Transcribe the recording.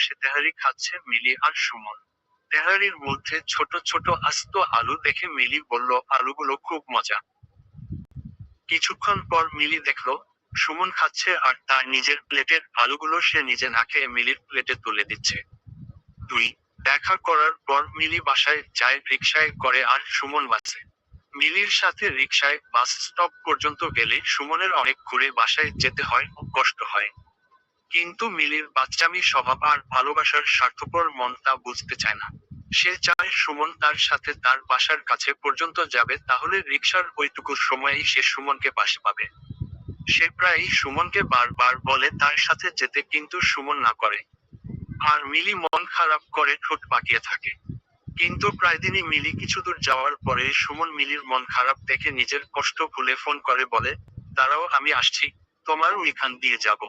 বসে তেহারি খাচ্ছে মিলি আর সুমন। তেহারির মধ্যে ছোট ছোট আস্ত আলু দেখে মিলি বলল, আলুগুলো খুব মজা। কিছুক্ষণ পর মিলি দেখলো সুমন খাচ্ছে আর তার নিজের প্লেটের আলুগুলো সে নিজে না খেয়ে মিলির প্লেটে তুলে দিচ্ছে। দুই দেখা করার পর মিলি বাসায় যায় রিকশায় করে আর সুমন বাসে। মিলির সাথে রিকশায় বাস স্টপ পর্যন্ত গেলে সুমনের অনেক ঘুরে বাসায় যেতে হয় ও কষ্ট হয়। কিন্তু মিলির বাচ্চামি স্বভাব আর ভালোবাসার স্বার্থপর মন তা বুঝতে চায় না। সে চায় সুমন তার সাথে তার বাসার কাছে পর্যন্ত যাবে, তাহলে রিকশার ওইটুকু সময়েই সে সুমনকে পাশে পাবে। সে প্রায়ই সুমনকে বারবার বলে তার সাথে যেতে, কিন্তু সুমন না করে। আর মিলি মন খারাপ করে ঠোঁট বাঁকিয়ে থাকে। কিন্তু প্রায় দিনই মিলি কিছু দূর যাওয়ার পরে সুমন মিলির মন খারাপ দেখে নিজের কষ্ট ভুলে ফোন করে বলে, দাঁড়াও আমি আসছি, তোমার ওইখান দিয়ে যাব।